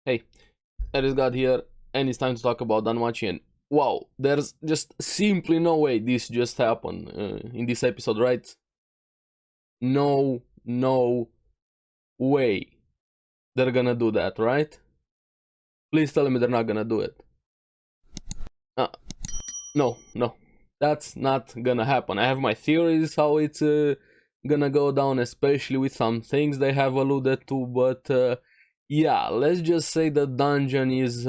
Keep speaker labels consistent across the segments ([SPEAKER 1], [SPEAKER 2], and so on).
[SPEAKER 1] Hey, ARESxGOD here, and it's time to talk about Danmachi. And wow, there's just simply no way this just happened in this episode, right? No way they're gonna do that, right? Please tell me they're not gonna do it. Uh, no, that's not gonna happen. I have my theories how it's gonna go down, especially with some things they have alluded to, but yeah, let's just say the dungeon is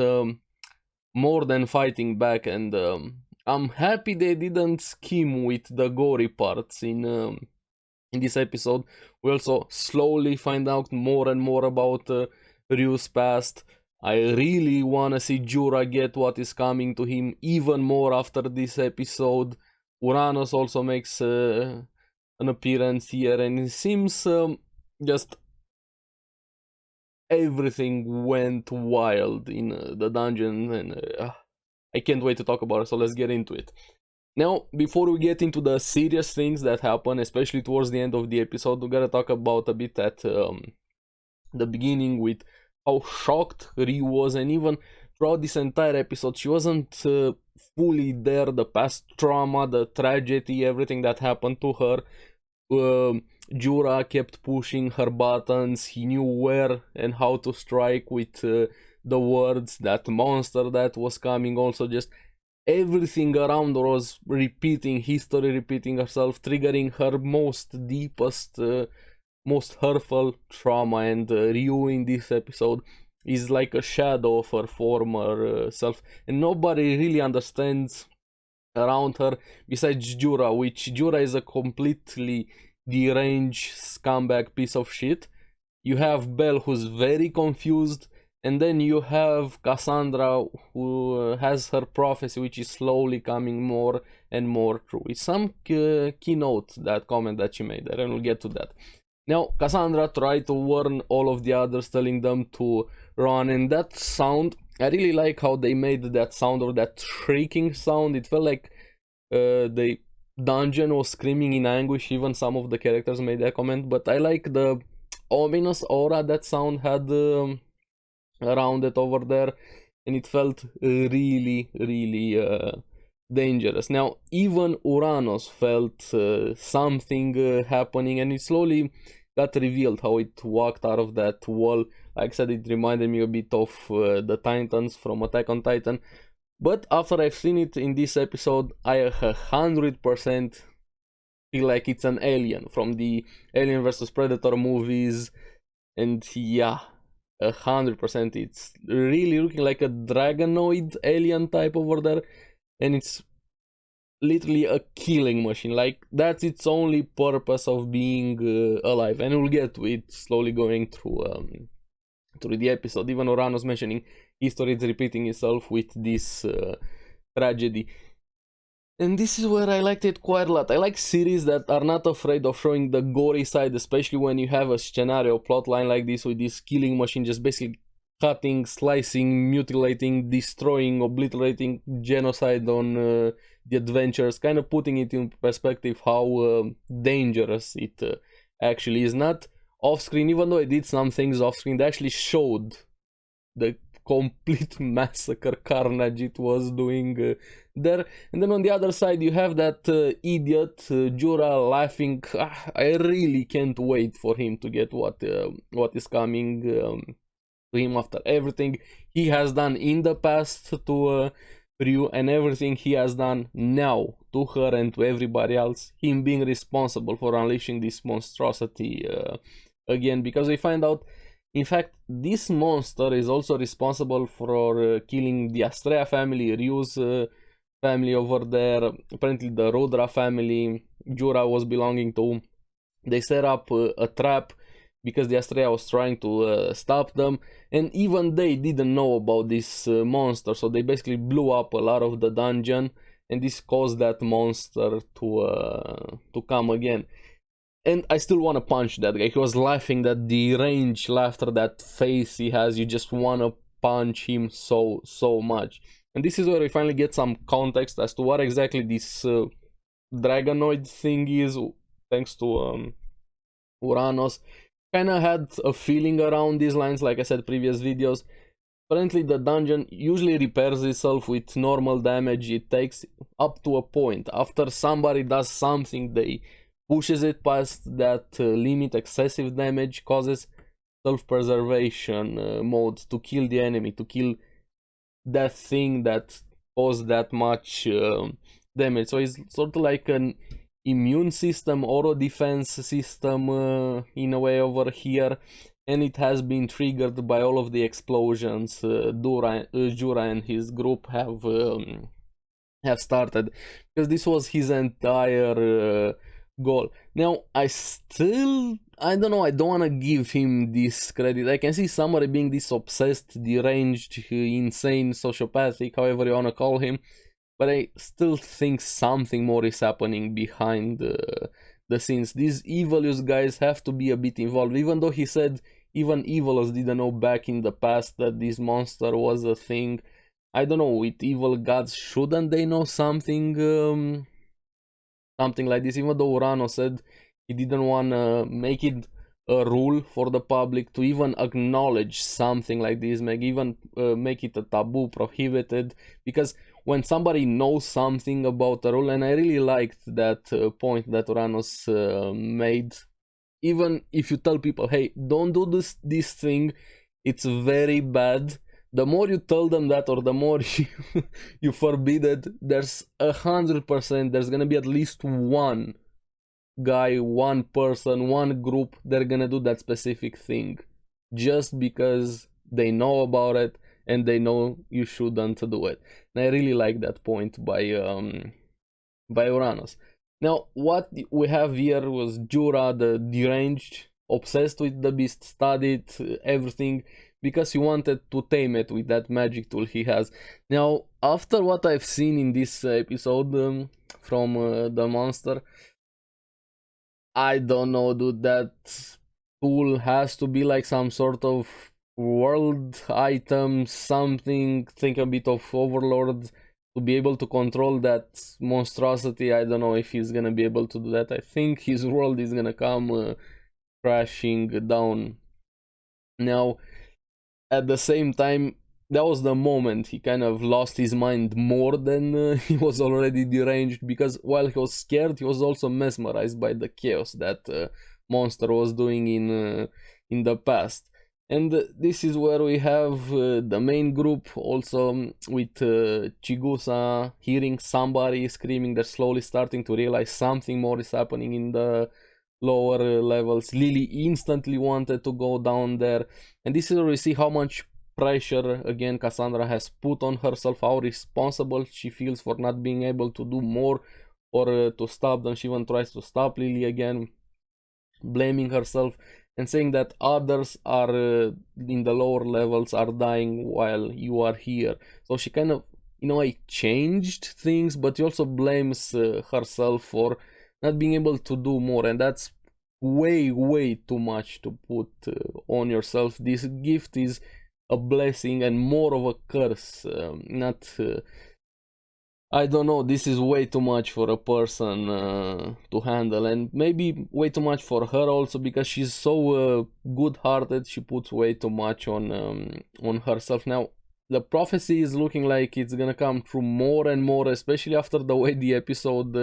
[SPEAKER 1] more than fighting back, and I'm happy they didn't scheme with the gory parts in this episode. We also slowly find out more and more about Ryu's past. I really wanna see Jura get what is coming to him even more after this episode. Uranus also makes an appearance here, and it seems just everything went wild in the dungeon, and I can't wait to talk about it, so let's get into it. Now, before we get into the serious things that happen, especially towards the end of the episode, we gotta talk about a bit at the beginning with how shocked Ryu was, and even throughout this entire episode, she wasn't fully there. The past trauma, the tragedy, everything that happened to her. Jura kept pushing her buttons. He knew where and how to strike with the words. That monster that was coming, also just everything around her was repeating history, repeating herself, triggering her most deepest, most hurtful trauma. And Ryu in this episode is like a shadow of her former self, and nobody really understands around her besides Jura, which Jura is a completely deranged scumbag piece of shit. You have Belle, who's very confused, and then you have Cassandra, who has her prophecy, which is slowly coming more and more true. It's some keynote, that comment that she made there, and we'll get to that. Now, Cassandra tried to warn all of the others, telling them to run, and that sound, I really like how they made that sound, or that shrieking sound. It felt like the dungeon was screaming in anguish. Even some of the characters made that comment, but I like the ominous aura that sound had around it over there, and it felt really dangerous. Now, even Uranus felt something happening, and it slowly got revealed how it walked out of that wall. Like I said, it reminded me a bit of the Titans from Attack on Titan. But after I've seen it in this episode, I 100% feel like it's an alien from the Alien vs Predator movies. And yeah, 100%, it's really looking like a dragonoid alien type over there. And it's literally a killing machine. Like, that's its only purpose of being alive. And we'll get to it slowly going through the episode. Even Uranus mentioning history is repeating itself with this tragedy. And this is where I liked it quite a lot. I like series that are not afraid of showing the gory side, especially when you have a scenario plotline like this, with this killing machine just basically cutting, slicing, mutilating, destroying, obliterating, genocide on the adventurers, kind of putting it in perspective how dangerous it actually is. Not off screen, even though I did some things off screen, they actually showed the complete massacre carnage it was doing there. And then on the other side, you have that idiot Jura laughing. I really can't wait for him to get what is coming to him after everything he has done in the past to Ryu, and everything he has done now to her and to everybody else. Him being responsible for unleashing this monstrosity again, because we find out, in fact, this monster is also responsible for killing the Astrea family, Ryu's family over there. Apparently the Rudra family Jura was belonging to. They set up a trap because the Astrea was trying to stop them, and even they didn't know about this monster, so they basically blew up a lot of the dungeon, and this caused that monster to come again. And I still want to punch that guy. He was laughing, that deranged laughter, that face he has. You just want to punch him so much. And this is where we finally get some context as to what exactly this dragonoid thing is, thanks to Uranus. Kind of had a feeling around these lines, like I said previous videos. apparently the dungeon usually repairs itself with normal damage. It takes up to a point. After somebody does something, they pushes it past that limit. Excessive damage causes self-preservation mode to kill the enemy, to kill that thing that caused that much damage. So it's sort of like an immune system, auto defense system in a way over here, and it has been triggered by all of the explosions Jura and his group have started, because this was his entire goal. Now I don't know, I don't want to give him this credit. I can see somebody being this obsessed, deranged, insane, sociopathic, however you want to call him, but I still think something more is happening behind the scenes. These Evilus guys have to be a bit involved, even though he said even Evilus didn't know back in the past that this monster was a thing. I don't know, with evil gods, shouldn't they know something something like this? Even though Urano said he didn't want to make it a rule for the public to even acknowledge something like this, make it a taboo, prohibited, because when somebody knows something about a rule, and I really liked that point that Uranos made, even if you tell people, hey, don't do this thing, it's very bad, the more you tell them that, or the more you forbid it, there's 100%, there's gonna be at least one guy, one person, one group, they're gonna do that specific thing just because they know about it and they know you shouldn't do it. And I really like that point by Uranus. Now what we have here was Jura, the deranged, obsessed with the beast, studied everything because he wanted to tame it with that magic tool he has. Now after what I've seen in this episode from the monster, I don't know, dude, that tool has to be like some sort of world item, something, think a bit of Overlord, to be able to control that monstrosity. I don't know if he's gonna be able to do that. I think his world is gonna come crashing down. Now, at the same time, that was the moment he kind of lost his mind more than he was already deranged, because while he was scared, he was also mesmerized by the chaos that monster was doing in the past. And this is where we have the main group also with Chigusa hearing somebody screaming. They're slowly starting to realize something more is happening in the lower levels. Lily instantly wanted to go down there, and this is where we see how much pressure again Cassandra has put on herself, how responsible she feels for not being able to do more or to stop them. She even tries to stop Lily again, blaming herself and saying that others are in the lower levels are dying while you are here. So she kind of, in a way, changed things, but she also blames herself for not being able to do more, and that's way too much to put on yourself. This gift is a blessing and more of a curse, not I don't know, this is way too much for a person to handle, and maybe way too much for her also, because she's so good-hearted. She puts way too much on herself. Now the prophecy is looking like it's gonna come true more and more, especially after the way the episode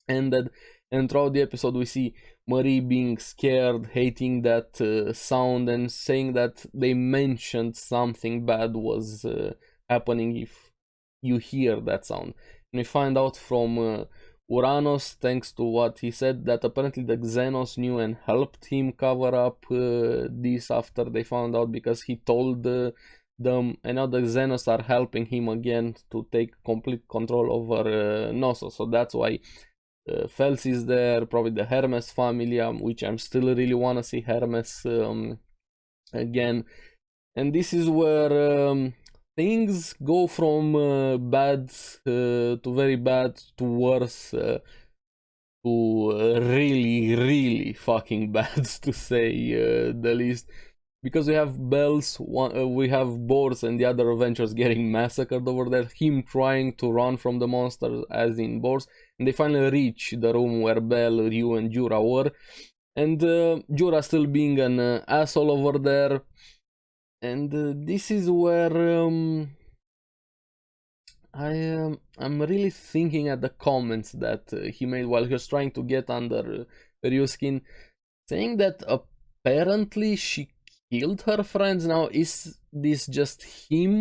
[SPEAKER 1] ended. And throughout the episode we see Marie being scared, hating that sound, and saying that they mentioned something bad was happening if you hear that sound. And we find out from Uranos, thanks to what he said, that apparently the Xenos knew and helped him cover up this after they found out, because he told them, and now the Xenos are helping him again to take complete control over Nosso. So that's why Fels is there, probably the Hermes family, which I'm still really want to see Hermes again. And this is where things go from bad to very bad to worse to really fucking bad, to say the least. Because we have Bells, we have Boars and the other Avengers getting massacred over there, him trying to run from the monsters as in Boars, and they finally reach the room where Bell, Ryu and Jura were, and Jura still being an asshole over there. And this is where I'm really thinking at the comments that he made while he was trying to get under Ryu's skin, saying that apparently she killed her friends. Now, is this just him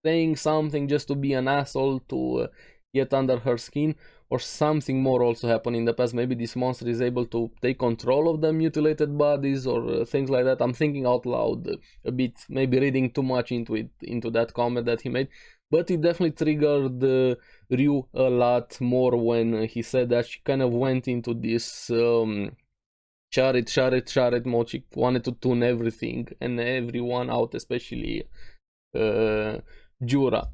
[SPEAKER 1] saying something just to be an asshole to get under her skin, or something more also happened in the past? Maybe this monster is able to take control of the mutilated bodies or things like that. I'm thinking out loud a bit, maybe reading too much into it, into that comment that he made. But it definitely triggered Ryu a lot more when he said that. She kind of went into this Charit mode. She wanted to tune everything and everyone out, especially Jura.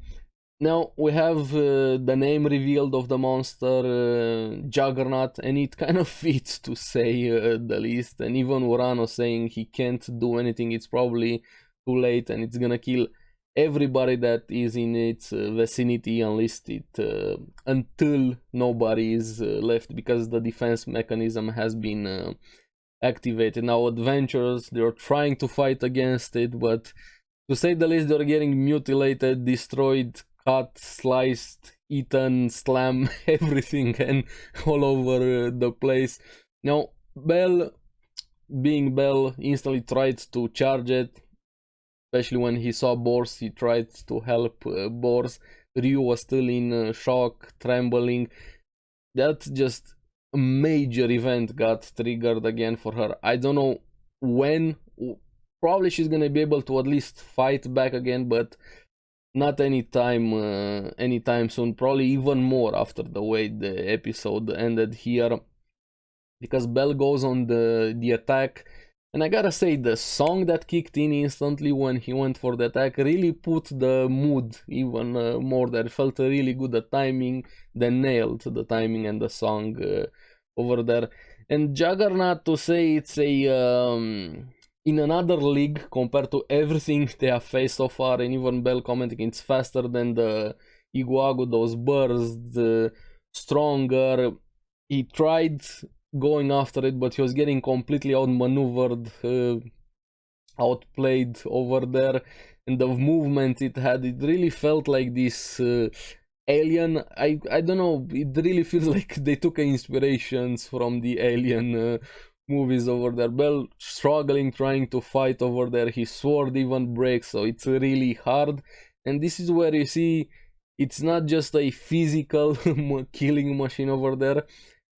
[SPEAKER 1] Now we have the name revealed of the monster, Juggernaut, and it kind of fits, to say the least. And even Urano saying he can't do anything, it's probably too late and it's gonna kill everybody that is in its vicinity, unlisted, until nobody is left, because the defense mechanism has been activated. Now adventurers, they're trying to fight against it, but to say the least, they're getting mutilated, destroyed, cut, sliced, eaten, slam, everything, and all over the place. Now Bell, being Bell, instantly tried to charge it. Especially when he saw Boars, he tried to help Boars. Ryu was still in shock, trembling. That just a major event got triggered again for her. I don't know when. Probably she's gonna be able to at least fight back again, but not anytime soon. Probably even more after the way the episode ended here, because Bell goes on the attack. And I gotta say, the song that kicked in instantly when he went for the attack really put the mood even more there. It felt really good. The timing, they nailed the timing and the song over there. And Juggernaut, to say it's a in another league compared to everything they have faced so far, and even Bell commenting it's faster than the Iguagu, those bursts, stronger. He tried going after it, but he was getting completely outmaneuvered, outplayed over there, and the movement it had, it really felt like this Alien. I don't know, it really feels like they took inspirations from the Alien movies over there. Bell struggling, trying to fight over there, his sword even breaks, so it's really hard. And this is where you see it's not just a physical killing machine over there.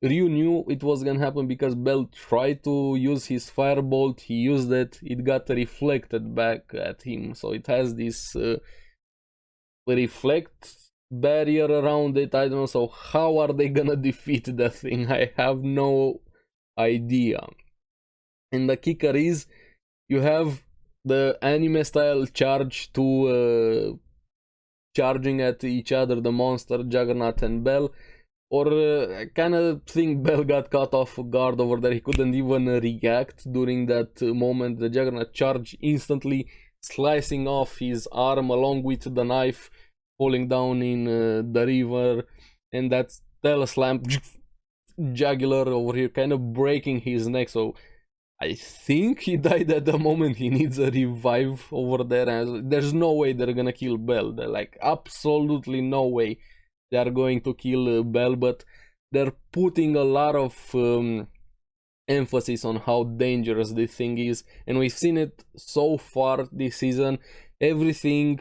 [SPEAKER 1] Ryu knew it was gonna happen because Bell tried to use his firebolt, he used it, it got reflected back at him, so it has this reflect barrier around it. I don't know, so how are they gonna defeat that thing? I have no idea. And the kicker is, you have the anime style charge to charging at each other, the monster, Juggernaut and Bell. Or I kind of think Bell got caught off guard over there. He couldn't even react during that moment. The Juggernaut charged instantly, slicing off his arm along with the knife, falling down in the river. And that teleslam jugular over here, kind of breaking his neck. So I think he died at the moment. He needs a revive over there. And there's no way they're gonna kill Bell. They're like, absolutely no way they are going to kill Bell, but they're putting a lot of emphasis on how dangerous this thing is, and we've seen it so far this season. Everything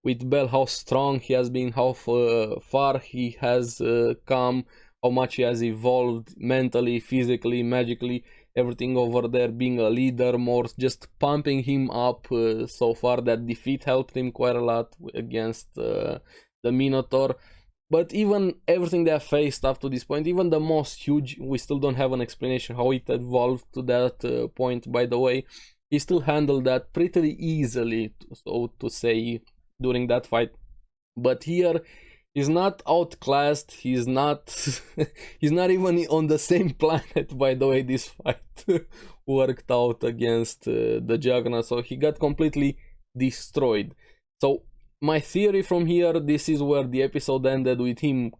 [SPEAKER 1] with Bell, how strong he has been, how far he has come, how much he has evolved mentally, physically, magically, everything over there, being a leader, more just pumping him up so far. That defeat helped him quite a lot against the Minotaur. But even everything they have faced up to this point, even the most huge, we still don't have an explanation how it evolved to that point, by the way. He still handled that pretty easily, so to say, during that fight. But here, he's not outclassed, he's not he's not even on the same planet, by the way this fight worked out against the Juggernaut, so he got completely destroyed. So my theory from here, this is where the episode ended, with him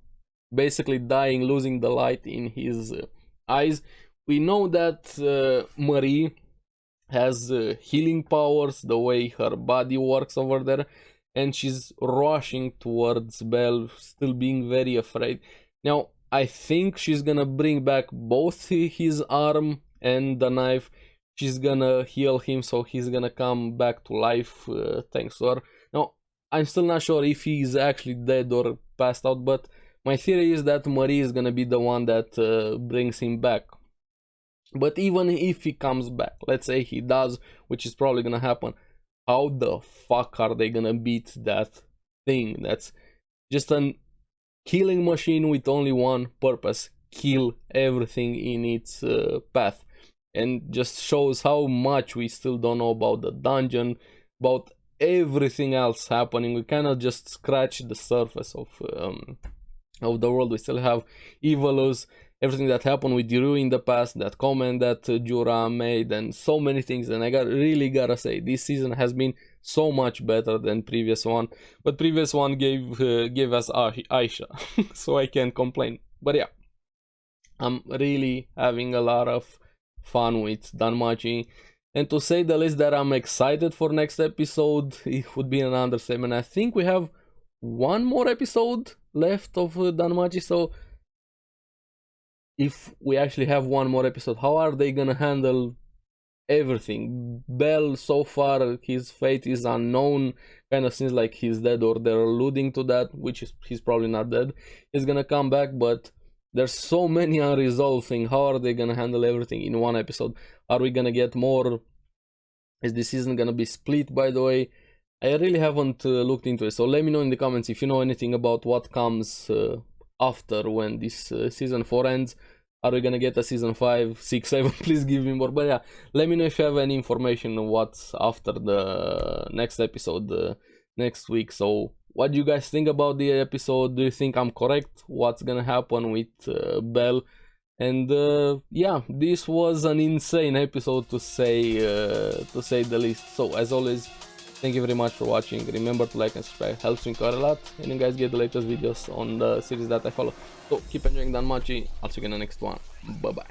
[SPEAKER 1] basically dying, losing the light in his eyes. We know that Marie has healing powers, the way her body works over there, and she's rushing towards Bell, still being very afraid. Now, I think she's gonna bring back both his arm and the knife. She's gonna heal him, so he's gonna come back to life thanks to her. Now, I'm still not sure if he's actually dead or passed out, but my theory is that Marie is gonna be the one that brings him back. But even if he comes back, let's say he does, which is probably gonna happen, how the fuck are they gonna beat that thing? That's just an killing machine with only one purpose: kill everything in its path. And just shows how much we still don't know about the dungeon, about everything else happening. We cannot just scratch the surface of the world. We still have Evilus, everything that happened with Jura in the past, that comment that Jura made, and so many things. And I really gotta say, this season has been so much better than previous one. But previous one gave us Aisha, so I can't complain. But yeah, I'm really having a lot of fun with Danmachi, and to say the least that I'm excited for next episode, it would be an understatement. I think we have one more episode left of Danmachi, so if we actually have one more episode, how are they gonna handle everything? Bell, so far his fate is unknown, kind of seems like he's dead, or they're alluding to that, which is he's probably not dead. He's gonna come back, but there's so many unresolved things. How are they gonna handle everything in one episode? Are we gonna get more? Is this season gonna be split, by the way? I really haven't looked into it, so let me know in the comments if you know anything about what comes after when this season 4 ends. Are we gonna get a season 5, 6, 7? Please give me more. But yeah, let me know if you have any information on what's after the next episode next week. So what do you guys think about the episode? Do you think I'm correct? What's gonna happen with Bell? And yeah, this was an insane episode to say the least. So as always, thank you very much for watching. Remember to like and subscribe, helps me quite a lot, and you guys get the latest videos on the series that I follow. So keep enjoying Danmachi. I'll see you in the next one. Bye bye.